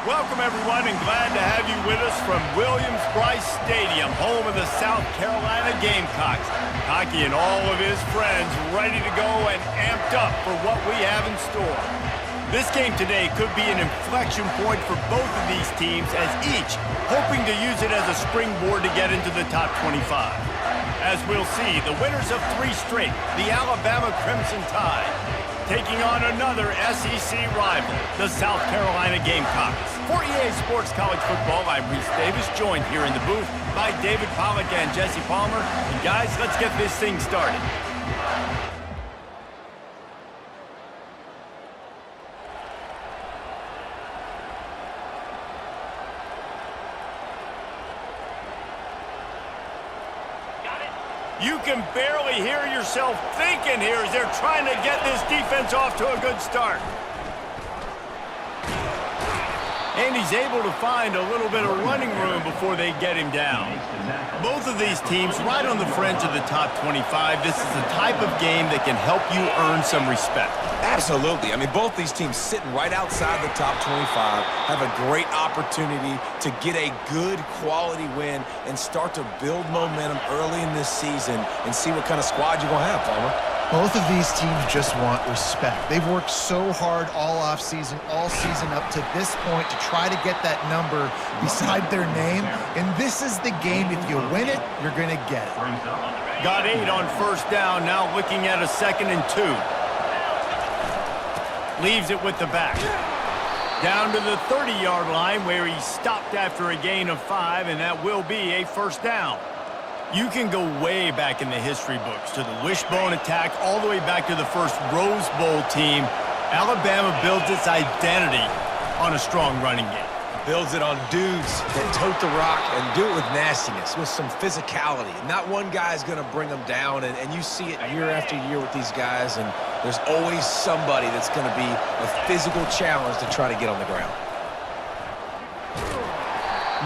Welcome, everyone, and glad to have you with us from Williams-Brice Stadium, home of the South Carolina Gamecocks. Hockey and all of his friends ready to go and amped up for what we have in store. This game today could be an inflection point for both of these teams, as each hoping to use it as a springboard to get into the top 25. As we'll see, the winners of 3 straight, the Alabama Crimson Tide, taking on another SEC rival, the South Carolina Gamecocks. For EA Sports College Football, I'm Reese Davis, joined here in the booth by David Pollack and Jesse Palmer. And guys, let's get this thing started. You can barely hear yourself thinking here as they're trying to get this defense off to a good start. And he's able to find a little bit of running room before they get him down. Both of these teams right on the fringe of the top 25. This is the type of game that can help you earn some respect. Absolutely. I mean, both these teams sitting right outside the top 25 have a great opportunity to get a good quality win and start to build momentum early in this season and see what kind of squad you're going to have, Palmer. Both of these teams just want respect. They've worked so hard all offseason, all season up to this point to try to get that number beside their name. And this is the game. If you win it, you're going to get it. Got 8 on first down, now looking at a 2nd and 2. Leaves it with the back. Down to the 30-yard line where he stopped after a gain of 5, and that will be a first down. You can go way back in the history books to the wishbone attack all the way back to the first Rose Bowl team. Alabama builds its identity on a strong running game. Builds it on dudes that tote the rock and do it with nastiness, with some physicality. Not one guy's going to bring them down, and you see it year after year with these guys, and there's always somebody that's going to be a physical challenge to try to get on the ground.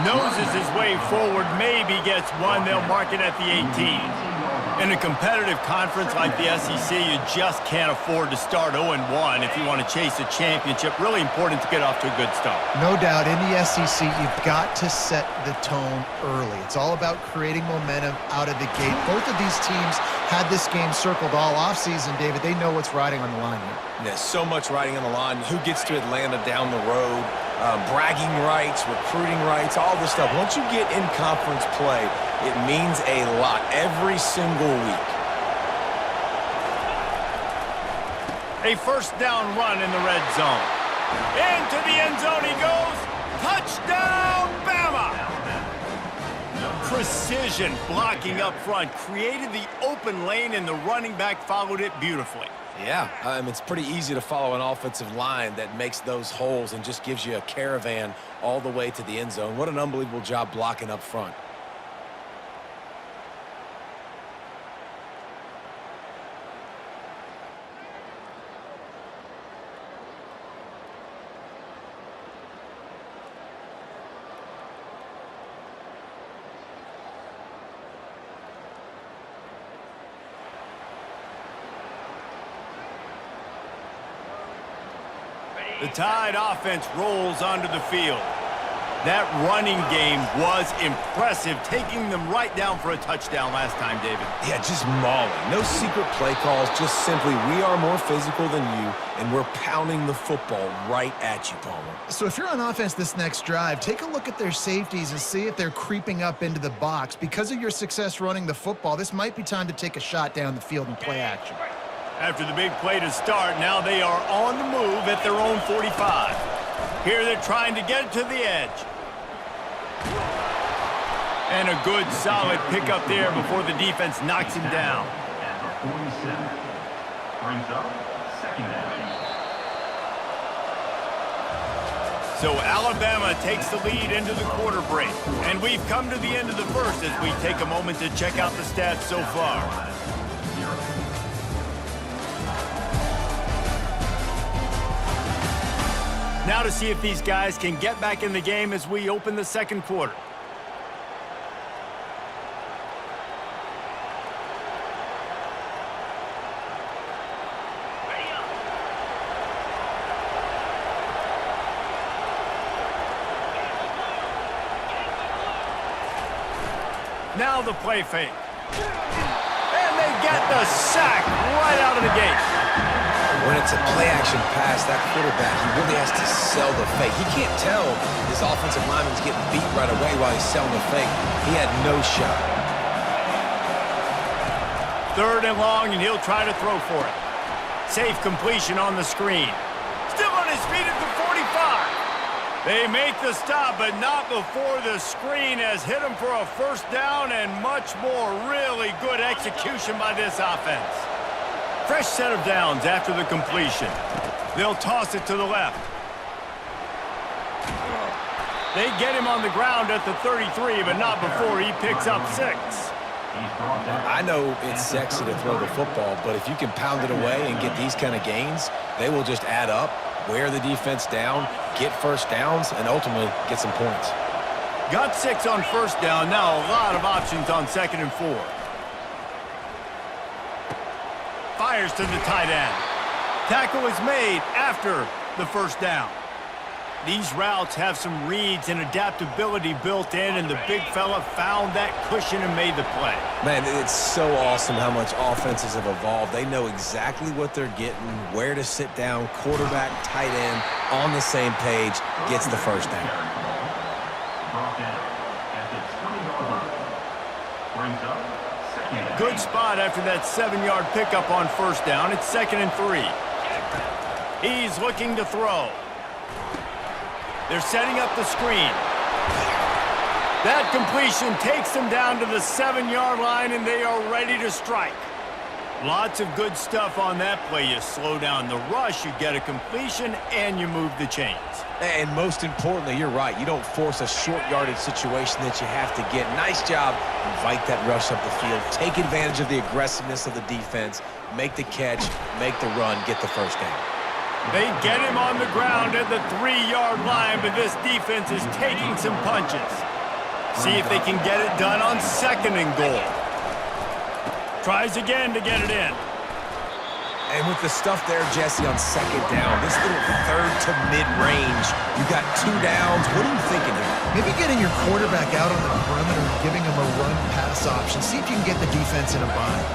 Noses his way forward, maybe gets one. They'll mark it at the 18. In a competitive conference like the SEC, you just can't afford to start 0-1 if you want to chase a championship. Really important to get off to a good start. No doubt, in the SEC, you've got to set the tone early. It's all about creating momentum out of the gate. Both of these teams had this game circled all offseason, David. They know what's riding on the line here. There's so much riding on the line. Who gets to Atlanta down the road? Bragging rights, recruiting rights, all this stuff. Once you get in conference play, it means a lot every single week. A first down run in the red zone. Into the end zone he goes. Touchdown, Bama! Precision blocking up front created the open lane, and the running back followed it beautifully. Yeah, it's pretty easy to follow an offensive line that makes those holes and just gives you a caravan all the way to the end zone. What an unbelievable job blocking up front. The Tide offense rolls onto the field. That running game was impressive, taking them right down for a touchdown last time, David. Yeah, just mauling. No secret play calls, just simply we are more physical than you, and we're pounding the football right at you, Palmer. So if you're on offense this next drive, take a look at their safeties and see if they're creeping up into the box. Because of your success running the football, this might be time to take a shot down the field and play action. After the big play to start, now they are on the move at their own 45. Here they're trying to get to the edge. And a good, solid pickup there before the defense knocks him down. Brings up 2nd down. So Alabama takes the lead into the quarter break. And we've come to the end of the first as we take a moment to check out the stats so far. Now to see if these guys can get back in the game as we open the second quarter. Now the play fake. And they get the sack right out of the gate. When it's a play-action pass, that quarterback, he really has to sell the fake. He can't tell his offensive lineman's getting beat right away while he's selling the fake. He had no shot. 3rd and long, and he'll try to throw for it. Safe completion on the screen. Still on his feet at the 45. They make the stop, but not before the screen has hit him for a 1st down and much more. Really good execution by this offense. Fresh set of downs after the completion. They'll toss it to the left. They get him on the ground at the 33, but not before he picks up 6. I know it's sexy to throw the football, but if you can pound it away and get these kind of gains, they will just add up, wear the defense down, get 1st downs, and ultimately get some points. Got 6 on 1st down. Now a lot of options on 2nd and 4. Fires to the tight end. Tackle is made after the 1st down. These routes have some reads and adaptability built in, and the big fella found that cushion and made the play. Man, it's so awesome how much offenses have evolved. They know exactly what they're getting, where to sit down, quarterback, tight end, on the same page, gets the 1st down. Good spot after that 7-yard pickup on 1st down. It's 2nd and 3. He's looking to throw. They're setting up the screen. That completion takes them down to the 7-yard line, and they are ready to strike. Lots of good stuff on that play. You slow down the rush, you get a completion, and you move the chains. And most importantly, you're right. You don't force a short yardage situation that you have to get. Nice job. Invite that rush up the field. Take advantage of the aggressiveness of the defense. Make the catch, make the run, get the 1st down. They get him on the ground at the 3-yard line, but this defense is taking some punches. See if they can get it done on 2nd and goal. Tries again to get it in. And with the stuff there, Jesse, on 2nd down, this little 3rd to mid-range, you got 2 downs. What are you thinking here? Maybe getting your quarterback out on the perimeter and giving him a run-pass option. See if you can get the defense in a bind.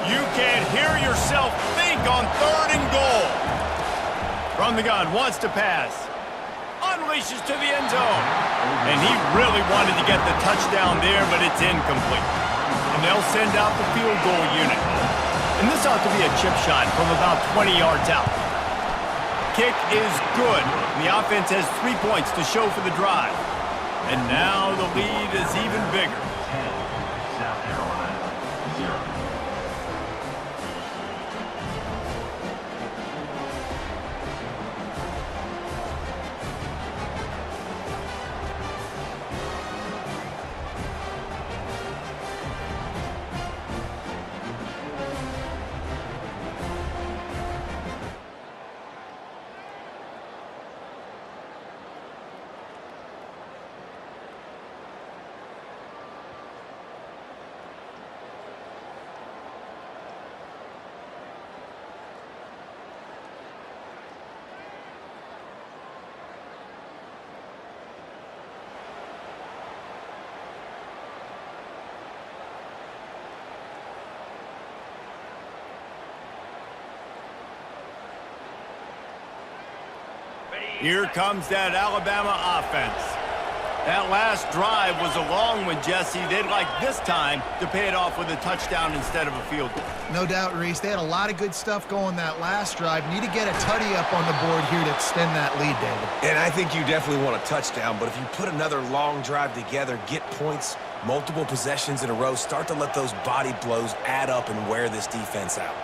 You can't hear yourself think on 3rd and goal. From the gun, wants to pass. Unleashes to the end zone. And he really wanted to get the touchdown there, but it's incomplete. And they'll send out the field goal unit. And this ought to be a chip shot from about 20 yards out. Kick is good. And the offense has 3 points to show for the drive. And now the lead is even bigger. South Carolina, 0. Here comes that Alabama offense. That last drive was a long one, Jesse. They'd like this time to pay it off with a touchdown instead of a field goal. No doubt, Reese. They had a lot of good stuff going that last drive. Need to get a tutty up on the board here to extend that lead, David. And I think you definitely want a touchdown, but if you put another long drive together, get points, multiple possessions in a row, start to let those body blows add up and wear this defense out.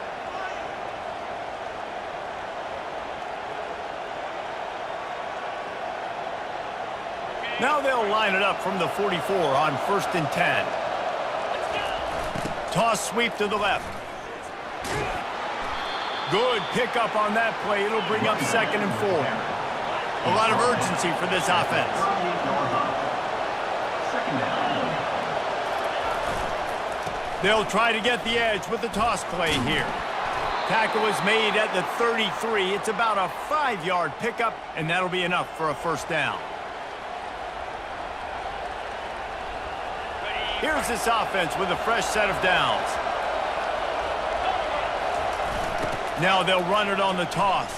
Now they'll line it up from the 44 on 1st and 10. Toss sweep to the left. Good pickup on that play. It'll bring up 2nd and 4. A lot of urgency for this offense. They'll try to get the edge with the toss play here. Tackle is made at the 33. It's about a 5-yard pickup, and that'll be enough for a 1st down. Here's this offense with a fresh set of downs. Now they'll run it on the toss.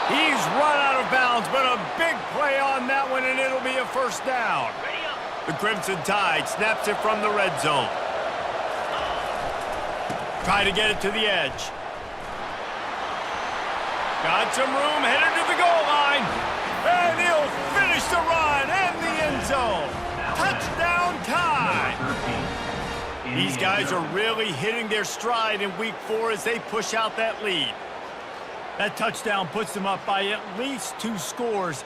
He's run out of bounds, but a big play on that one, and it'll be a first down. The Crimson Tide snaps it from the red zone. Try to get it to the edge. Got some room, headed to the goal line. And he'll finish the run and the end zone. Touchdown Tide. These guys are really hitting their stride in week 4 as they push out that lead. That touchdown puts them up by at least 2 scores.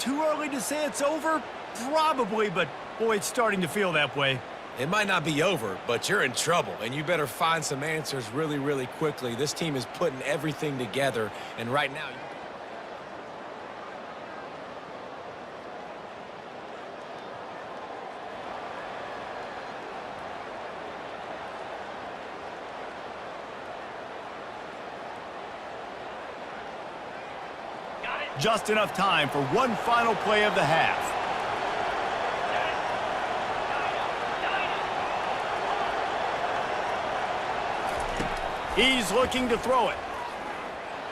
Too early to say it's over? Probably, but boy, it's starting to feel that way. It might not be over, but you're in trouble, and you better find some answers really, really quickly. This team is putting everything together, and right now... Just enough time for one final play of the half. He's looking to throw it.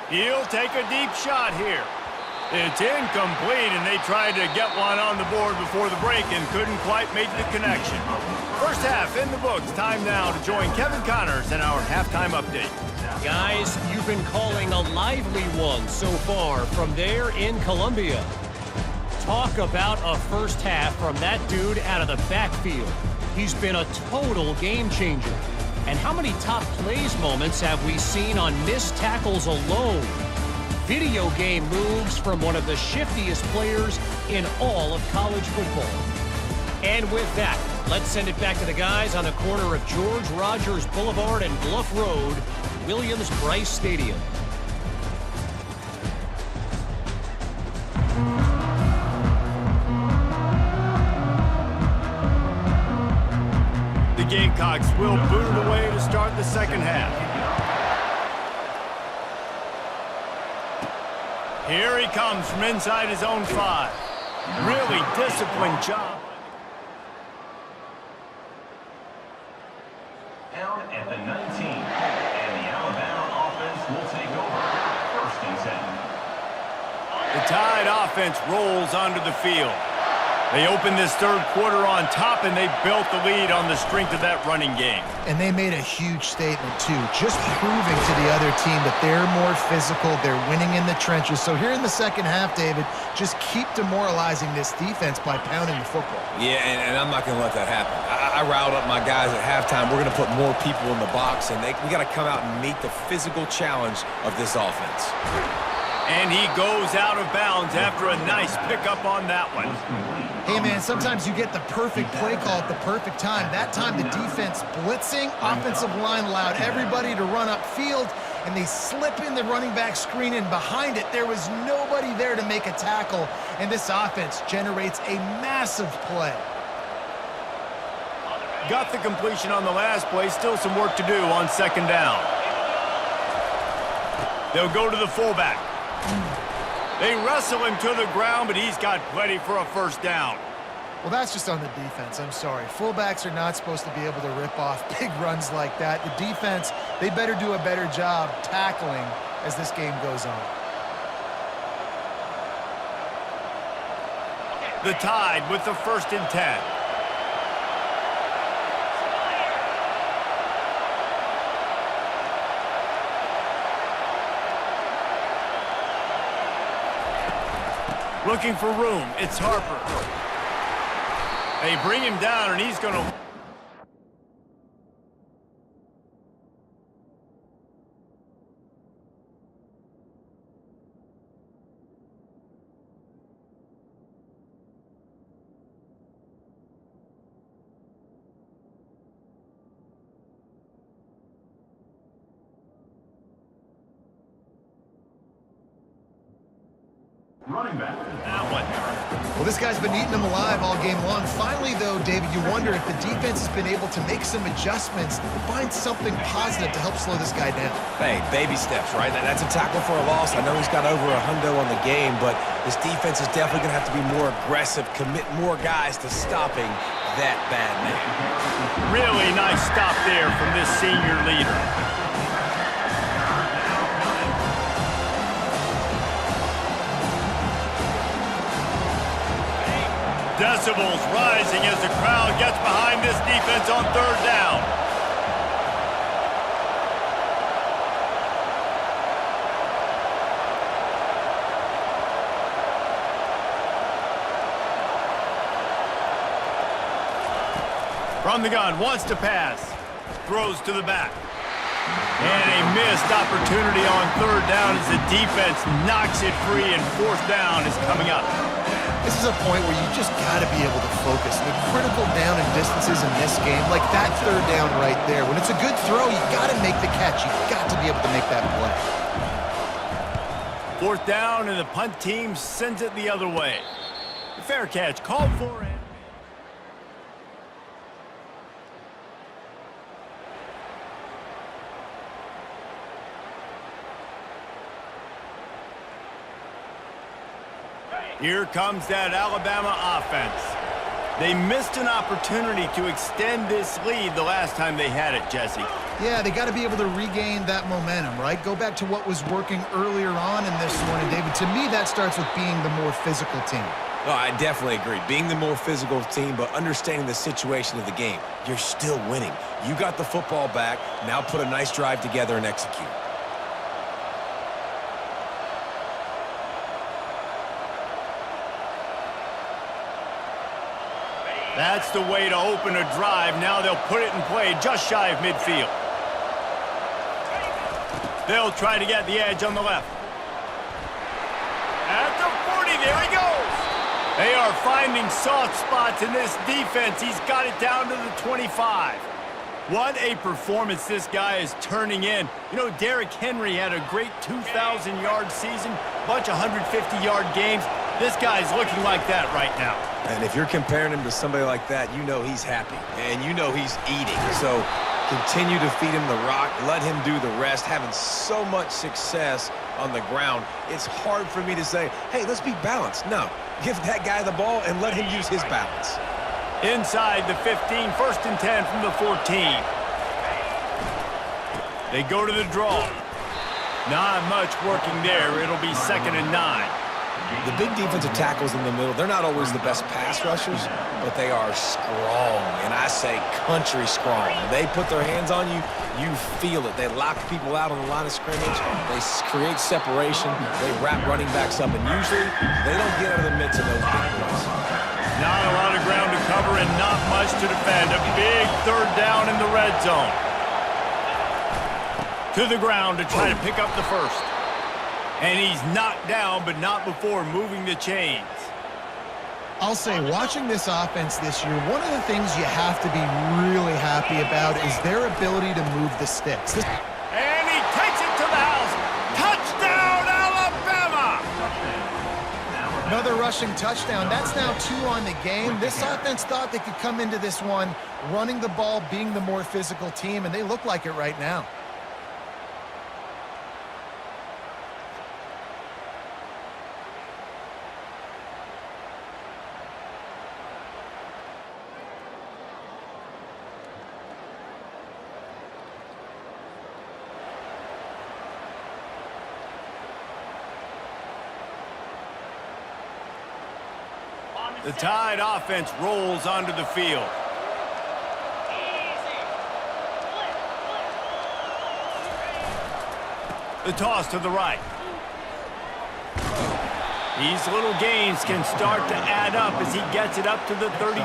He'll take a deep shot here. It's incomplete, and they tried to get one on the board before the break and couldn't quite make the connection. First half in the books. Time now to join Kevin Connors in our halftime update. Guys, you've been calling a lively one so far from there in Columbia. Talk about a first half from that dude out of the backfield. He's been a total game changer. And how many top plays moments have we seen on missed tackles alone? Video game moves from one of the shiftiest players in all of college football. And with that, let's send it back to the guys on the corner of George Rogers Boulevard and Bluff Road, Williams-Brice Stadium. The Gamecocks will boot it away to start the second half. Here he comes from inside his own 5. Really disciplined job. Down at the 19, and the Alabama offense will take over. 1st and 10. The Tide offense rolls onto the field. They opened this third quarter on top, and they built the lead on the strength of that running game. And they made a huge statement, too, just proving to the other team that they're more physical, they're winning in the trenches. So here in the second half, David, just keep demoralizing this defense by pounding the football. Yeah, and I'm not going to let that happen. I riled up my guys at halftime. We're going to put more people in the box, and we got to come out and meet the physical challenge of this offense. And he goes out of bounds after a nice pickup on that one. Hey, man, sometimes you get the perfect play call at the perfect time. That time, the defense blitzing, offensive line allowed everybody to run upfield, and they slip in the running back screen, and behind it, there was nobody there to make a tackle, and this offense generates a massive play. Got the completion on the last play. Still some work to do on second down. They'll go to the fullback. They wrestle him to the ground, but he's got plenty for a first down. Well, that's just on the defense. I'm sorry. Fullbacks are not supposed to be able to rip off big runs like that. The defense, they better do a better job tackling as this game goes on. The Tide with the 1st and 10. Looking for room. It's Harper. They bring him down, and he's going to... Running back. That one. Well, this guy's been eating them alive all game long. Finally, though, David, you wonder if the defense has been able to make some adjustments to find something positive to help slow this guy down. Hey, baby steps, right? That's a tackle for a loss. I know he's got over $100 on the game, but this defense is definitely going to have to be more aggressive, commit more guys to stopping that bad man. Really nice stop there from this senior leader. Decibels rising as the crowd gets behind this defense on third down. From the gun, wants to pass. Throws to the back. And a missed opportunity on third down as the defense knocks it free, and fourth down is coming up. This is a point where you just got to be able to focus. The critical down and distances in this game, like that third down right there. When it's a good throw, you got to make the catch. You got to be able to make that play. Fourth down, and the punt team sends it the other way. The fair catch called for it. Here comes that Alabama offense. They missed an opportunity to extend this lead the last time they had it, Jesse. Yeah, they got to be able to regain that momentum, right? Go back to what was working earlier on in this one. And, David, to me, that starts with being the more physical team. Oh, I definitely agree. Being the more physical team, but understanding the situation of the game. You're still winning. You got the football back. Now put a nice drive together and execute. That's the way to open a drive. Now they'll put it in play just shy of midfield. They'll try to get the edge on the left. At the 40, there he goes. They are finding soft spots in this defense. He's got it down to the 25. What a performance this guy is turning in. You know, Derrick Henry had a great 2,000-yard season, bunch of 150-yard games. This guy's looking like that right now. And if you're comparing him to somebody like that, you know he's happy. And you know he's eating. So continue to feed him the rock. Let him do the rest. Having so much success on the ground, it's hard for me to say, hey, let's be balanced. No, give that guy the ball and let him use his balance. Inside the 15, first and 10 from the 14. They go to the draw. Not much working there. It'll be 2nd and 9. The big defensive tackles in the middle, they're not always the best pass rushers, but they are strong, and I say country strong. They put their hands on you, you feel it. They lock people out on the line of scrimmage. They create separation. They wrap running backs up, and usually they don't get out of the midst of those big boys. Not a lot of ground to cover and not much to defend. A big third down in the red zone. To the ground to try to pick up the first. And he's knocked down, but not before moving the chains. I'll say, watching this offense this year, one of the things you have to be really happy about is their ability to move the sticks. And he takes it to the house. Touchdown, Alabama! Another rushing touchdown. That's now 2 on the game. This offense thought they could come into this one running the ball, being the more physical team, and they look like it right now. The Tide offense rolls onto the field. The toss to the right. These little gains can start to add up as he gets it up to the 34.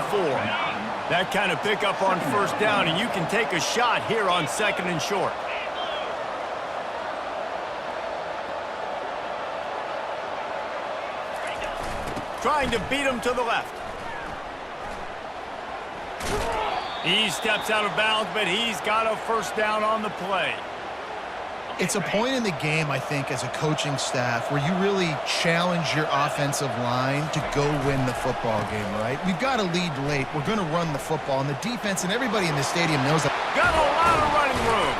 That kind of pickup on first down, and you can take a shot here on 2nd and short. Trying to beat him to the left. He steps out of bounds, but he's got a first down on the play. It's a point in the game, I think, as a coaching staff where you really challenge your offensive line to go win the football game, right? We've got to lead late. We're going to run the football, and the defense and everybody in the stadium knows that. Got a lot of running room.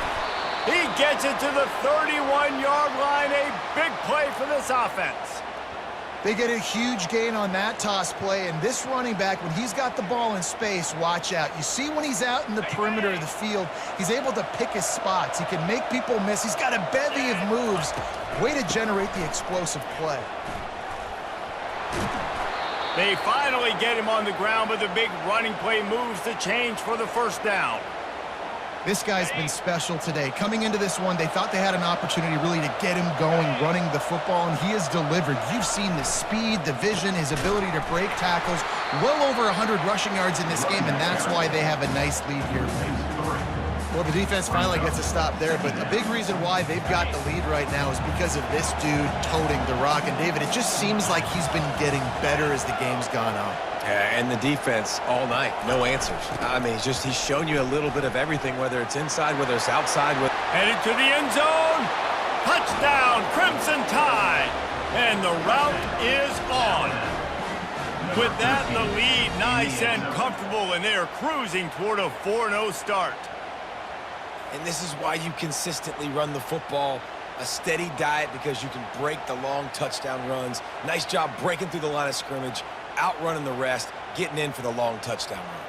He gets it to the 31-yard line. A big play for this offense. They get a huge gain on that toss play, and this running back, when he's got the ball in space, watch out. You see when he's out in the perimeter of the field, he's able to pick his spots. He can make people miss. He's got a bevy of moves. Way to generate the explosive play. They finally get him on the ground, but the big running play moves the change for the first down. This guy's been special today. Coming into this one, they thought they had an opportunity really to get him going, running the football, and he has delivered. You've seen the speed, the vision, his ability to break tackles. Well over 100 rushing yards in this game, and that's why they have a nice lead here. Well, the defense finally gets a stop there, but a big reason why they've got the lead right now is because of this dude toting the rock. And, David, it just seems like he's been getting better as the game's gone on. Yeah, and the defense all night, no answers. I mean, he's shown you a little bit of everything, whether it's inside, whether it's outside. Headed to the end zone. Touchdown, Crimson Tide. And the route is on. With that, the lead nice and comfortable, and they're cruising toward a 4-0 start. And this is why you consistently run the football. A steady diet because you can break the long touchdown runs. Nice job breaking through the line of scrimmage, outrunning the rest, getting in for the long touchdown run.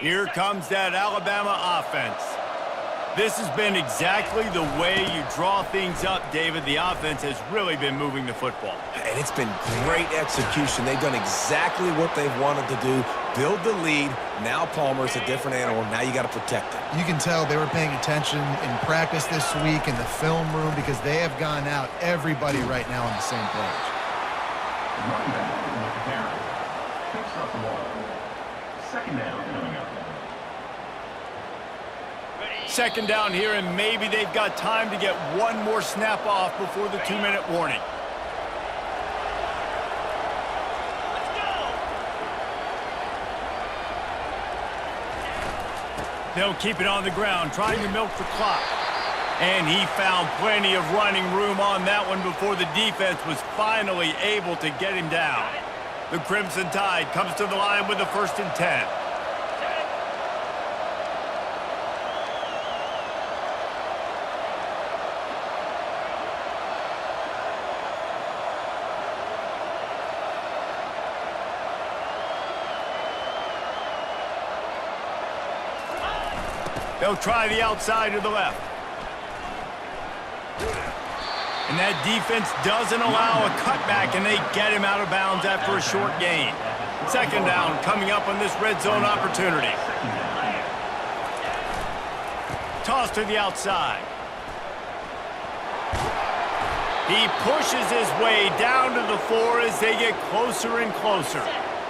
Here comes that Alabama offense. This has been exactly the way you draw things up, David. The offense has really been moving the football. And it's been great execution. They've done exactly what they've wanted to do. Build the lead. Now Palmer's a different animal. Now you got to protect him. You can tell they were paying attention in practice this week in the film room because they have gone out, everybody right now on the same page. Running back, McCarron. Picks up one. Second down coming up. Second down here, and maybe they've got time to get one more snap off before the 2-minute warning. They'll keep it on the ground, trying to milk the clock. And he found plenty of running room on that one before the defense was finally able to get him down. The Crimson Tide comes to the line with the 1st and 10. They'll try the outside to the left. And that defense doesn't allow a cutback, and they get him out of bounds after a short gain. Second down coming up on this red zone opportunity. Toss to the outside. He pushes his way down to the 4 as they get closer and closer.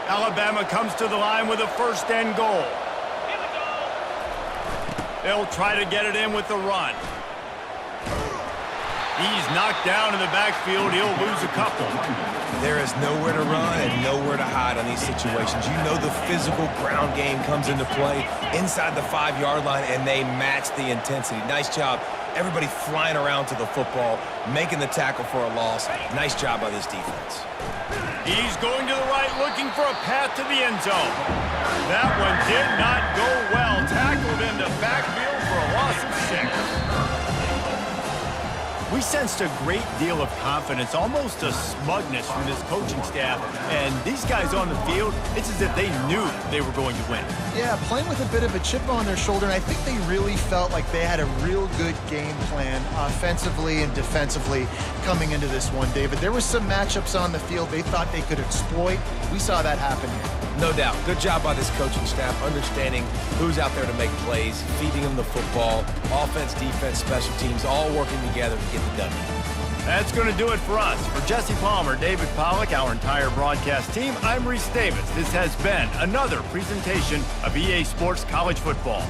Alabama comes to the line with a 1st and goal. They'll try to get it in with the run. He's knocked down in the backfield. He'll lose a couple. There is nowhere to run and nowhere to hide on these situations. You know the physical ground game comes into play inside the 5-yard line, and they match the intensity. Nice job. Everybody flying around to the football, making the tackle for a loss. Nice job by this defense. He's going to the right, looking for a path to the end zone. That one did not go well. Tackled in the backfield for a loss of 6. We sensed a great deal of confidence, almost a smugness from this coaching staff. And these guys on the field, it's as if they knew they were going to win. Yeah, playing with a bit of a chip on their shoulder, and I think they really felt like they had a real good game plan offensively and defensively coming into this one, David. There were some matchups on the field they thought they could exploit. We saw that happen here. No doubt. Good job by this coaching staff, understanding who's out there to make plays, feeding them the football, offense, defense, special teams, all working together to get the W. That's going to do it for us. For Jesse Palmer, David Pollack, our entire broadcast team, I'm Reese Davis. This has been another presentation of EA Sports College Football.